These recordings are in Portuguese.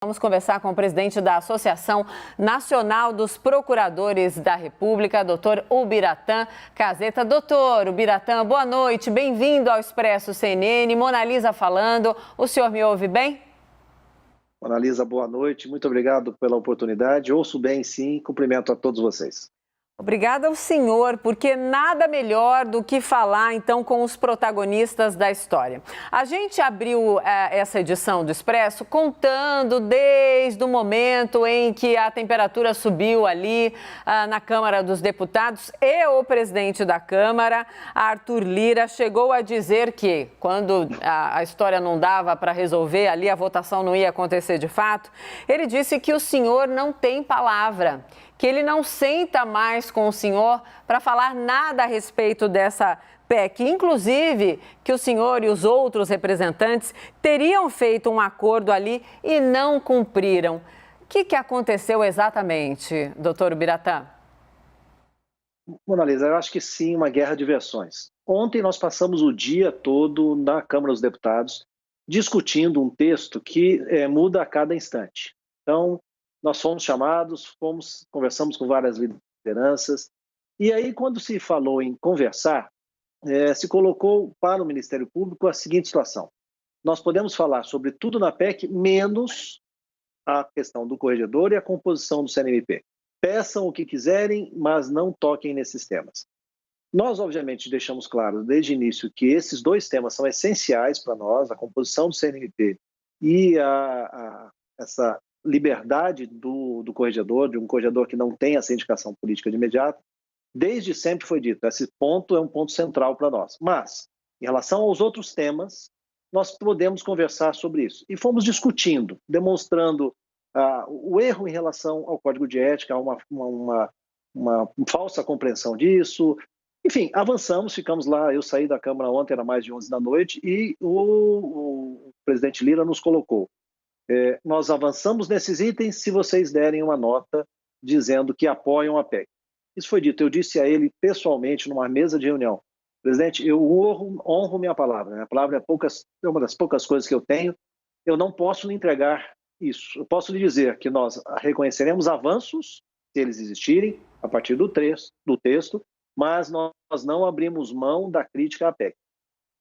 Vamos conversar com o presidente da Associação Nacional dos Procuradores da República, doutor Ubiratã Caseta. Doutor Ubiratã, boa noite, bem-vindo ao Expresso CNN. Mona Lisa falando, o senhor me ouve bem? Mona Lisa, boa noite, muito obrigado pela oportunidade. Ouço bem, sim, cumprimento a todos vocês. Obrigada ao senhor, porque nada melhor do que falar, então, com os protagonistas da história. A gente abriu essa edição do Expresso contando desde o momento em que a temperatura subiu ali na Câmara dos Deputados e o presidente da Câmara, Arthur Lira, chegou a dizer que, quando a história não dava para resolver ali, a votação não ia acontecer de fato, ele disse que o senhor não tem palavra, que ele não senta mais com o senhor para falar nada a respeito dessa PEC, inclusive que o senhor e os outros representantes teriam feito um acordo ali e não cumpriram. O que aconteceu exatamente, doutor Ubiratã? Mona Lisa, eu acho que sim, uma guerra de versões. Ontem nós passamos o dia todo na Câmara dos Deputados discutindo um texto que muda a cada instante. Então, nós fomos chamados, conversamos com várias lideranças, e aí quando se falou em conversar, se colocou para o Ministério Público a seguinte situação: nós podemos falar sobre tudo na PEC, menos a questão do corregedor e a composição do CNMP. Peçam o que quiserem, mas não toquem nesses temas. Nós, obviamente, deixamos claro desde o início que esses dois temas são essenciais para nós, a composição do CNMP e essa liberdade do corregedor, de um corregedor que não tem essa indicação política de imediato. Desde sempre foi dito, esse ponto é um ponto central para nós. Mas, em relação aos outros temas, nós podemos conversar sobre isso. E fomos discutindo, demonstrando o erro em relação ao Código de Ética, uma falsa compreensão disso. Enfim, avançamos, ficamos lá. Eu saí da Câmara ontem, era mais de 11 da noite, e o presidente Lira nos colocou: nós avançamos nesses itens se vocês derem uma nota dizendo que apoiam a PEC. Isso foi dito, eu disse a ele pessoalmente numa mesa de reunião: presidente, eu honro minha palavra. Minha palavra é uma das poucas coisas que eu tenho. Eu não posso lhe entregar isso. Eu posso lhe dizer que nós reconheceremos avanços, se eles existirem, a partir do texto, mas nós não abrimos mão da crítica à PEC.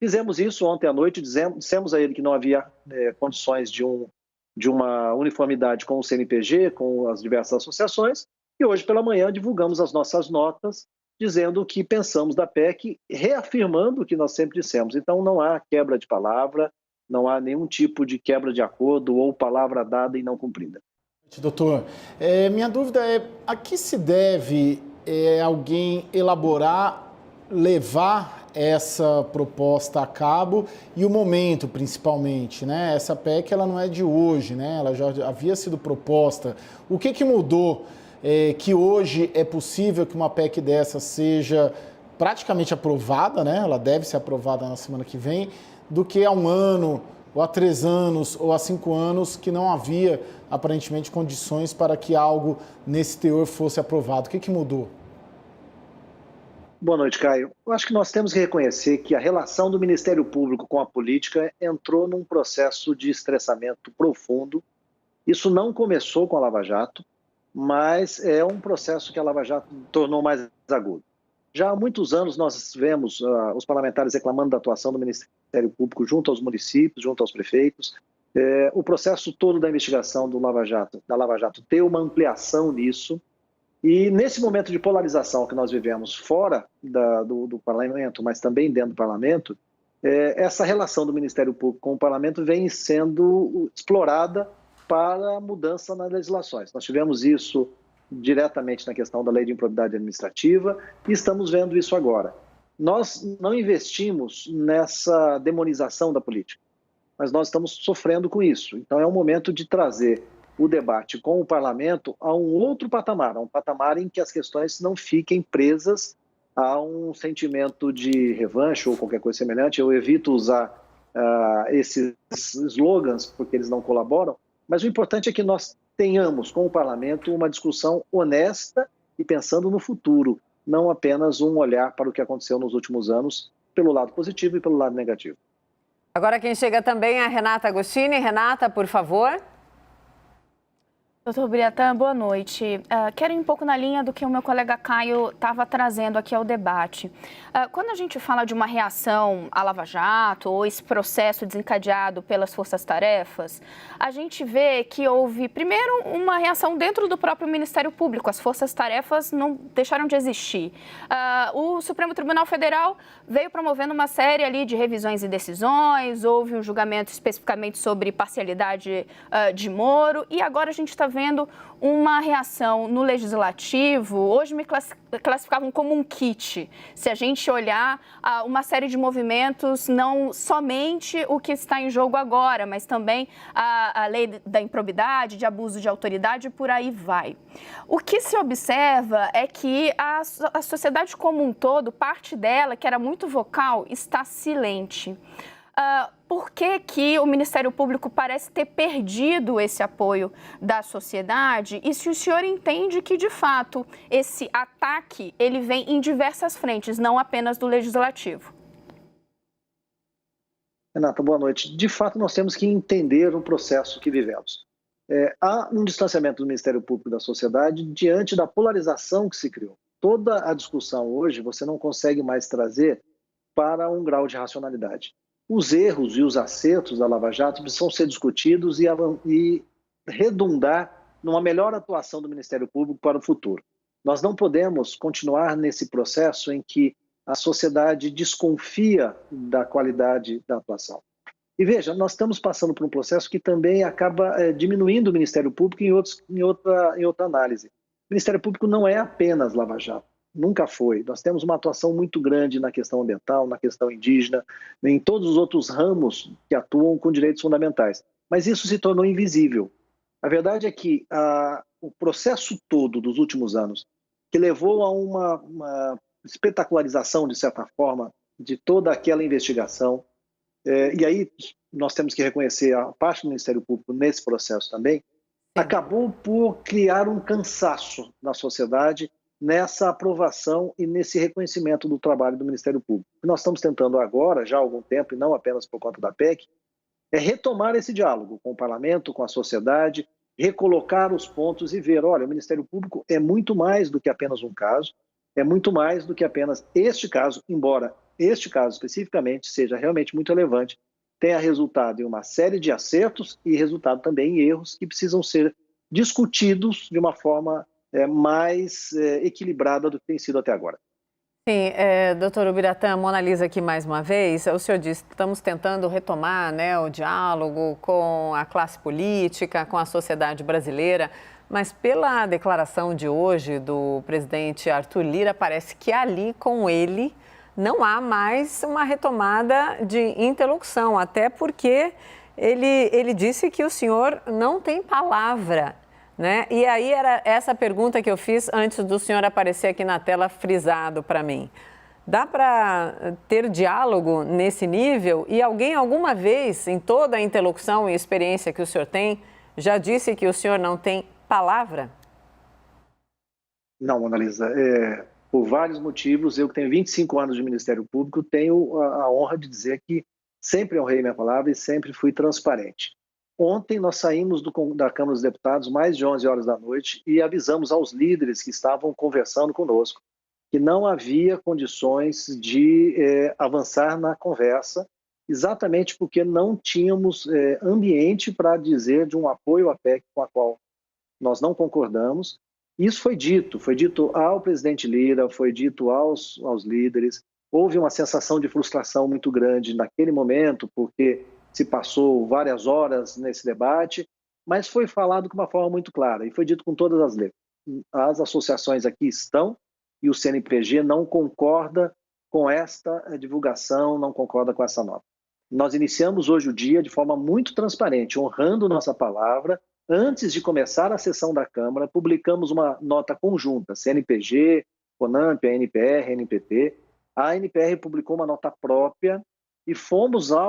Fizemos isso ontem à noite, dissemos a ele que não havia condições de uma uniformidade com o CNPG, com as diversas associações, e hoje pela manhã divulgamos as nossas notas, dizendo o que pensamos da PEC, reafirmando o que nós sempre dissemos. Então não há quebra de palavra, não há nenhum tipo de quebra de acordo ou palavra dada e não cumprida. Doutor, minha dúvida é: a que se deve alguém elaborar, levar essa proposta a cabo e o momento, principalmente, né? Essa PEC, ela não é de hoje, né? Ela já havia sido proposta. O que mudou que hoje é possível que uma PEC dessa seja praticamente aprovada, né? Ela deve ser aprovada na semana que vem, do que há 1 ano, ou há 3 anos, ou há 5 anos, que não havia, aparentemente, condições para que algo nesse teor fosse aprovado. O que mudou? Boa noite, Caio. Eu acho que nós temos que reconhecer que a relação do Ministério Público com a política entrou num processo de estressamento profundo. Isso não começou com a Lava Jato, mas é um processo que a Lava Jato tornou mais agudo. Já há muitos anos nós vemos os parlamentares reclamando da atuação do Ministério Público junto aos municípios, junto aos prefeitos. O processo todo da investigação da Lava Jato tem uma ampliação nisso. E nesse momento de polarização que nós vivemos fora do parlamento, mas também dentro do parlamento, essa relação do Ministério Público com o parlamento vem sendo explorada para a mudança nas legislações. Nós tivemos isso diretamente na questão da lei de improbidade administrativa e estamos vendo isso agora. Nós não investimos nessa demonização da política, mas nós estamos sofrendo com isso. Então é um momento de trazer o debate com o parlamento a um outro patamar, a um patamar em que as questões não fiquem presas a um sentimento de revanche ou qualquer coisa semelhante. Eu evito usar esses slogans porque eles não colaboram, mas o importante é que nós tenhamos com o parlamento uma discussão honesta e pensando no futuro, não apenas um olhar para o que aconteceu nos últimos anos, pelo lado positivo e pelo lado negativo. Agora quem chega também é a Renata Agostini. Renata, por favor. Doutor Ubiratã, boa noite. Quero ir um pouco na linha do que o meu colega Caio estava trazendo aqui ao debate. Quando a gente fala de uma reação à Lava Jato ou esse processo desencadeado pelas forças-tarefas, a gente vê que houve, primeiro, uma reação dentro do próprio Ministério Público. As forças-tarefas não deixaram de existir. O Supremo Tribunal Federal veio promovendo uma série ali de revisões e decisões, houve um julgamento especificamente sobre parcialidade de Moro, e agora a gente está vendo uma reação no Legislativo. Hoje me classificavam como um kit. Se a gente olhar uma série de movimentos, não somente o que está em jogo agora, mas também a lei da improbidade, de abuso de autoridade, e por aí vai. O que se observa é que a sociedade como um todo, parte dela, que era muito vocal, está silente. Por que o Ministério Público parece ter perdido esse apoio da sociedade? E se o senhor entende que, de fato, esse ataque ele vem em diversas frentes, não apenas do Legislativo? Renata, boa noite. De fato, nós temos que entender o processo que vivemos. Há um distanciamento do Ministério Público da sociedade diante da polarização que se criou. Toda a discussão hoje você não consegue mais trazer para um grau de racionalidade. Os erros e os acertos da Lava Jato precisam ser discutidos e redundar numa melhor atuação do Ministério Público para o futuro. Nós não podemos continuar nesse processo em que a sociedade desconfia da qualidade da atuação. E veja, nós estamos passando por um processo que também acaba diminuindo o Ministério Público em outra análise. O Ministério Público não é apenas Lava Jato. Nunca foi. Nós temos uma atuação muito grande na questão ambiental, na questão indígena, em todos os outros ramos que atuam com direitos fundamentais. Mas isso se tornou invisível. A verdade é que o processo todo dos últimos anos, que levou a uma espetacularização, de certa forma, de toda aquela investigação, e aí nós temos que reconhecer a parte do Ministério Público nesse processo também, acabou por criar um cansaço na sociedade nessa aprovação e nesse reconhecimento do trabalho do Ministério Público. O que nós estamos tentando agora, já há algum tempo, e não apenas por conta da PEC, é retomar esse diálogo com o Parlamento, com a sociedade, recolocar os pontos e ver, olha, o Ministério Público é muito mais do que apenas um caso, é muito mais do que apenas este caso, embora este caso especificamente seja realmente muito relevante, tenha resultado em uma série de acertos e resultado também em erros que precisam ser discutidos de uma forma mais equilibrada do que tem sido até agora. Sim, doutor Ubiratã, Mona Lisa aqui mais uma vez. O senhor disse que estamos tentando retomar, né, o diálogo com a classe política, com a sociedade brasileira, mas pela declaração de hoje do presidente Arthur Lira, parece que ali com ele não há mais uma retomada de interlocução, até porque ele disse que o senhor não tem palavra, né? E aí era essa pergunta que eu fiz antes do senhor aparecer aqui na tela frisado para mim. Dá para ter diálogo nesse nível? E alguém alguma vez, em toda a interlocução e experiência que o senhor tem, já disse que o senhor não tem palavra? Não, Mona Lisa, por vários motivos, eu que tenho 25 anos de Ministério Público, tenho a honra de dizer que sempre honrei minha palavra e sempre fui transparente. Ontem nós saímos da Câmara dos Deputados mais de 11 horas da noite e avisamos aos líderes que estavam conversando conosco que não havia condições de avançar na conversa, exatamente porque não tínhamos ambiente para dizer de um apoio à PEC com a qual nós não concordamos. Isso foi dito ao presidente Lira, foi dito aos líderes. Houve uma sensação de frustração muito grande naquele momento, porque se passou várias horas nesse debate, mas foi falado de uma forma muito clara e foi dito com todas as letras. As associações aqui estão e o CNPq não concorda com esta divulgação, não concorda com essa nota. Nós iniciamos hoje o dia de forma muito transparente, honrando nossa palavra. Antes de começar a sessão da Câmara, publicamos uma nota conjunta, CNPq, CONAMP, ANPR, ANPT. A ANPR publicou uma nota própria e fomos à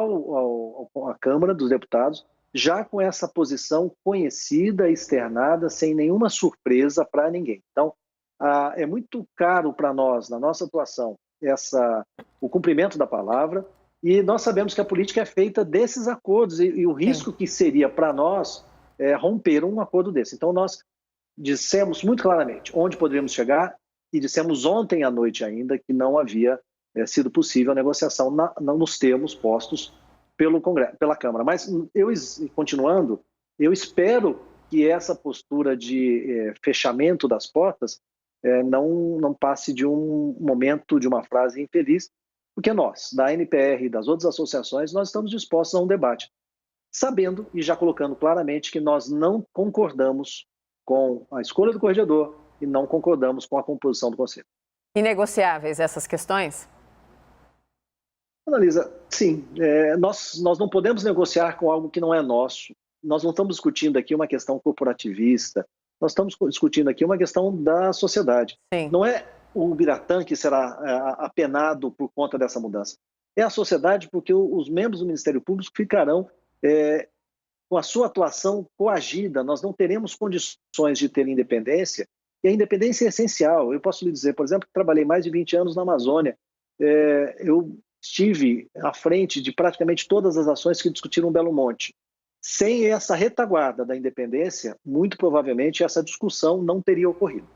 Câmara dos Deputados já com essa posição conhecida, externada, sem nenhuma surpresa para ninguém. Então, é muito caro para nós, na nossa atuação, o cumprimento da palavra, e nós sabemos que a política é feita desses acordos, e o risco que seria para nós romper um acordo desse. Então, nós dissemos muito claramente onde poderíamos chegar e dissemos ontem à noite ainda que não havia sido possível a negociação nos termos postos pelo Congresso, pela Câmara. Mas, continuando, eu espero que essa postura de fechamento das portas não passe de um momento, de uma frase infeliz, porque nós, da ANPR e das outras associações, nós estamos dispostos a um debate, sabendo e já colocando claramente que nós não concordamos com a escolha do corregedor e não concordamos com a composição do Conselho. Inegociáveis essas questões? Analisa, sim, nós não podemos negociar com algo que não é nosso. Nós não estamos discutindo aqui uma questão corporativista, nós estamos discutindo aqui uma questão da sociedade. Sim. Não é o Biratã que será apenado por conta dessa mudança. É a sociedade, porque os membros do Ministério Público ficarão com a sua atuação coagida. Nós não teremos condições de ter independência, e a independência é essencial. Eu posso lhe dizer, por exemplo, que trabalhei mais de 20 anos na Amazônia. Eu estive à frente de praticamente todas as ações que discutiram Belo Monte. Sem essa retaguarda da independência, muito provavelmente essa discussão não teria ocorrido.